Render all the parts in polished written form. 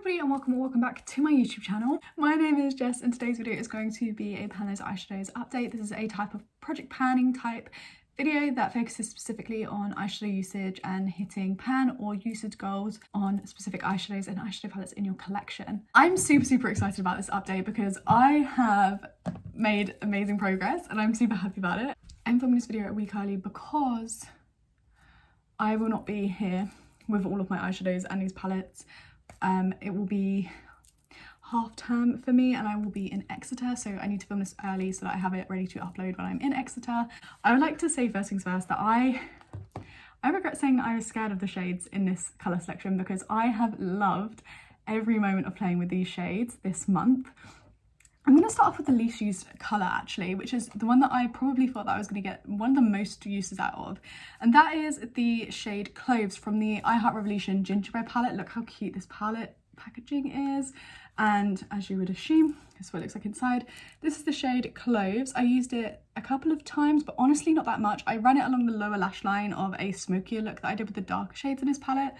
everybody and welcome back to my YouTube channel. My name is Jess and today's video is going to be a Pan Those Eyeshadows update. This is a type of project panning type video that focuses specifically on eyeshadow usage and hitting pan or usage goals on specific eyeshadows and eyeshadow palettes in your collection. I'm super excited about this update because I have made amazing progress and I'm super happy about it. I'm filming this video a week early because I will not be here with all of my eyeshadows and these palettes. It will be half term for me and I will be in Exeter, so I need to film this early so that I have it ready to upload when I'm in Exeter. I would like to say first things first that I regret saying that I was scared of the shades in this colour selection because I have loved every moment of playing with these shades this month. I'm going to start off with the least used colour actually, which is the one that I probably thought that I was going to get one of the most uses out of. And that is the shade Cloves from the I Heart Revolution Gingerbread palette. Look how cute this palette packaging is. And as you would assume, this is what it looks like inside. This is the shade Cloves. I used it a couple of times, but honestly not that much. I ran it along the lower lash line of a smokier look that I did with the darker shades in this palette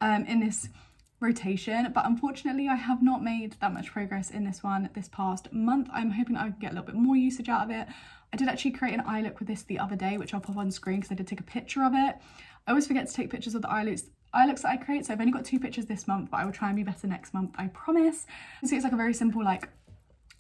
in this rotation, but unfortunately I have not made that much progress in this one this past month. I'm hoping I can get a little bit more usage out of it. I did actually create an eye look with this the other day, which I'll pop on screen because I did take a picture of it. I always forget to take pictures of the eye looks that I create, so I've only got 2 pictures this month, but I will try and be better next month, I promise. You see, it's like a very simple like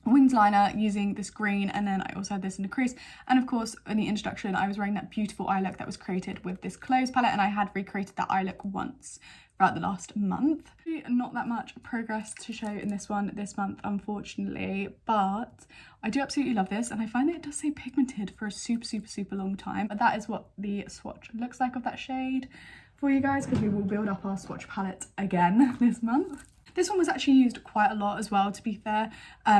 winged liner using this green, and then I also had this in the crease, and of course in the introduction I was wearing that beautiful eye look that was created with this Cloves palette, and I had recreated that eye look once throughout the last month. Not that much progress to show in this one this month unfortunately, but I do absolutely love this and I find that it does stay pigmented for a super long time. But that is what the swatch looks like of that shade for you guys, because we will build up our swatch palette again this month. This one was actually used quite a lot as well, to be fair,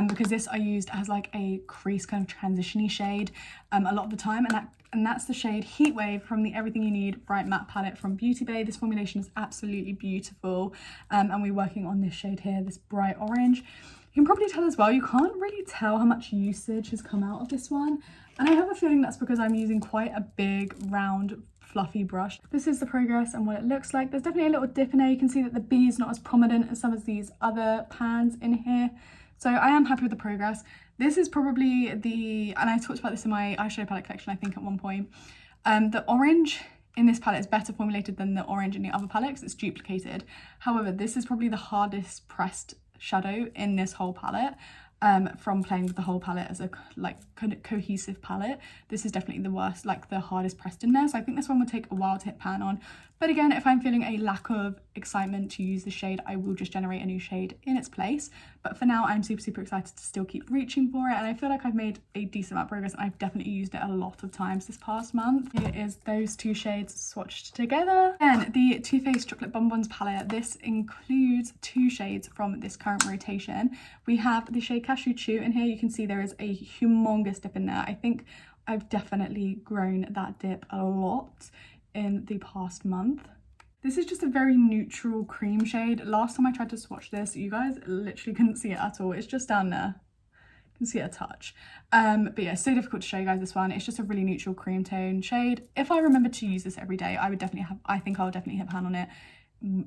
because this I used as like a crease kind of transition-y shade a lot of the time, and that's the shade Heatwave from the Everything You Need Bright Matte palette from Beauty Bay. This formulation is absolutely beautiful, and we're working on this shade here, this bright orange. You can probably tell as well, you can't really tell how much usage has come out of this one, and I have a feeling that's because I'm using quite a big round fluffy brush. This is the progress and what it looks like. There's definitely a little dip in there. You can see that the B is not as prominent as some of these other pans in here, so I am happy with the progress. This is probably and I talked about this in my eyeshadow palette collection I think at one point, the orange in this palette is better formulated than the orange in the other palette because it's duplicated. However, this is probably the hardest pressed shadow in this whole palette. From playing with the whole palette as a like cohesive palette, this is definitely the worst, like the hardest pressed in there, so I think this one would take a while to hit pan on. But again, if I'm feeling a lack of excitement to use the shade, I will just generate a new shade in its place. But for now, I'm super excited to still keep reaching for it, and I feel like I've made a decent amount of progress, and I've definitely used it a lot of times this past month. Here is those 2 shades swatched together. Then the Too Faced Chocolate Bonbons palette. This includes 2 shades from this current rotation. We have the shade Cashew Chew in here. You can see there is a humongous dip in there. I think I've definitely grown that dip a lot in the past month. This is just a very neutral cream shade. Last time I tried to swatch this, you guys literally couldn't see it at all. It's just down there. You can see it a touch. But yeah, it's so difficult to show you guys this one. It's just a really neutral cream tone shade. If I remember to use this every day, I think I'll definitely hit pan on it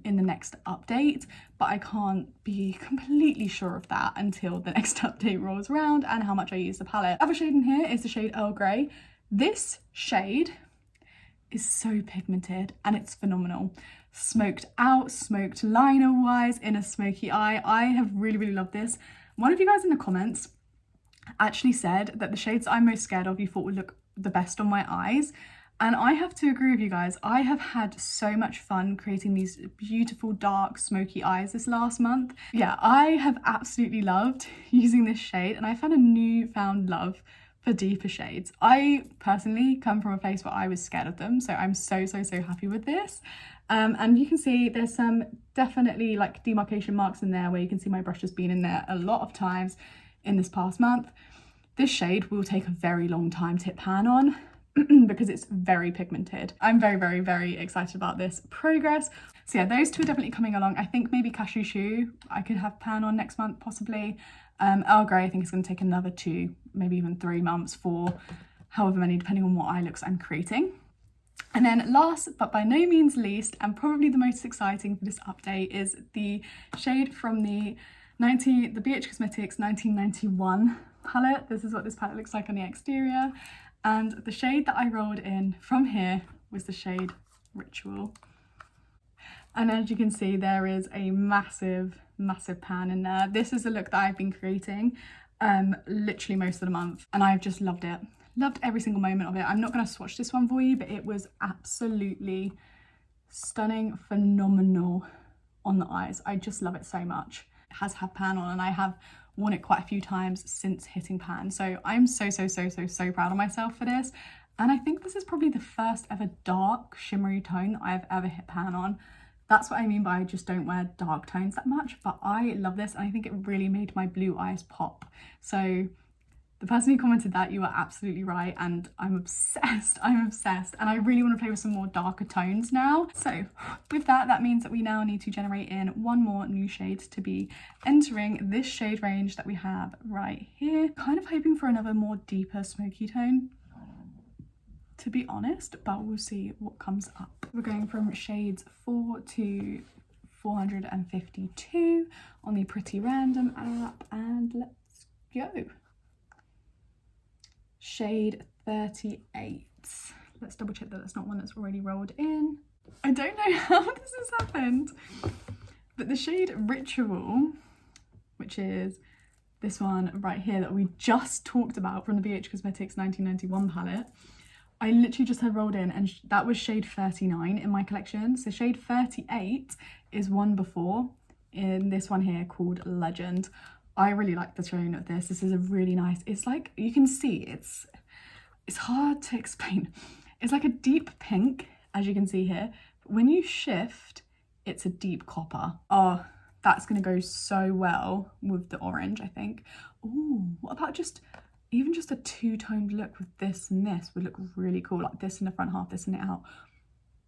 in the next update, but I can't be completely sure of that until the next update rolls around and how much I use the palette. The other shade in here is the shade Earl Grey. This shade is so pigmented and it's phenomenal. Smoked out, smoked liner wise, in a smoky eye. I have really loved this. One of you guys in the comments actually said that the shades I'm most scared of you thought would look the best on my eyes, and I have to agree with you guys. I have had so much fun creating these beautiful dark smoky eyes this last month. Yeah, I have absolutely loved using this shade, and I found a newfound love for deeper shades. I personally come from a place where I was scared of them, so I'm so happy with this. And you can see there's some definitely like demarcation marks in there where you can see my brush has been in there a lot of times in this past month. This shade will take a very long time to hit pan on because it's very pigmented. I'm very excited about this progress. So yeah, those 2 are definitely coming along. I think maybe Cashew Chew I could have pan on next month possibly. Earl Grey I think it's going to take another 2, maybe even 3 months for however many, depending on what eye looks I'm creating. And then last but by no means least, and probably the most exciting for this update, is the shade from the BH Cosmetics 1991 palette. This is what this palette looks like on the exterior. And the shade that I rolled in from here was the shade Ritual. And as you can see, there is a massive pan in there. This is the look that I've been creating literally most of the month, and I've just loved it. Loved every single moment of it. I'm not going to swatch this one for you, but it was absolutely stunning, phenomenal on the eyes. I just love it so much. It has had pan on, and I have worn it quite a few times since hitting pan. So I'm so proud of myself for this. And I think this is probably the first ever dark shimmery tone that I've ever hit pan on. That's what I mean by I just don't wear dark tones that much, but I love this, and I think it really made my blue eyes pop. So the person who commented that, you are absolutely right, and I'm obsessed, and I really want to play with some more darker tones now. So with that, that means that we now need to generate in one more new shade to be entering this shade range that we have right here. Kind of hoping for another more deeper smoky tone, to be honest, but we'll see what comes up. We're going from shades 4 to 452 on the Pretty Random app, and let's go. Shade 38. Let's double check that that's not one that's already rolled in. I don't know how this has happened, but the shade Ritual, which is this one right here that we just talked about from the BH Cosmetics 1991 palette, I literally just had rolled in, and that was shade 39 in my collection. So shade 38 is one before in this one here called Legend. I really like the tone of this. This is a really nice, it's like, you can see it's hard to explain. It's like a deep pink, as you can see here. But when you shift, it's a deep copper. Oh, that's gonna go so well with the orange, I think. Oh, what about even just a two-toned look with this and this would look really cool, like this in the front half, this in the out.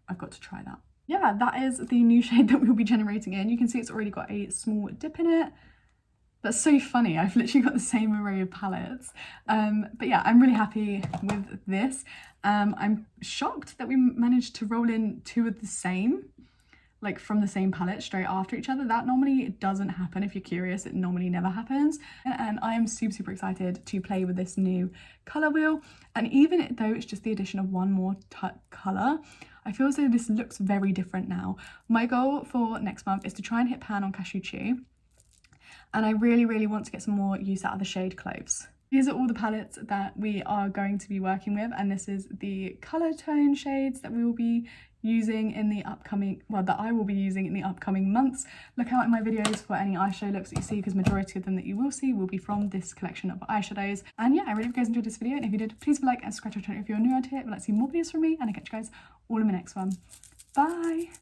I've got to try that. Yeah, that is the new shade that we'll be generating in. You can see it's already got a small dip in it. That's so funny, I've literally got the same array of palettes. But yeah, I'm really happy with this. I'm shocked that we managed to roll in two of the same, like from the same palette straight after each other. That normally doesn't happen. If you're curious, it normally never happens. And I am super excited to play with this new color wheel. And even though it's just the addition of one more color, I feel as though this looks very different now. My goal for next month is to try and hit pan on Cashew Chew. And I really want to get some more use out of the shade Cloves. These are all the palettes that we are going to be working with, and this is the color tone shades that we will be using in the upcoming, well, that I will be using in the upcoming months. Look out in my videos for any eyeshadow looks that you see, because majority of them that you will see will be from this collection of eyeshadows. And yeah, I really hope you guys enjoyed this video, and if you did, please like and subscribe to the channel if you're new around here. If you'd like to see more videos from me, and I'll catch you guys all in the next one. Bye!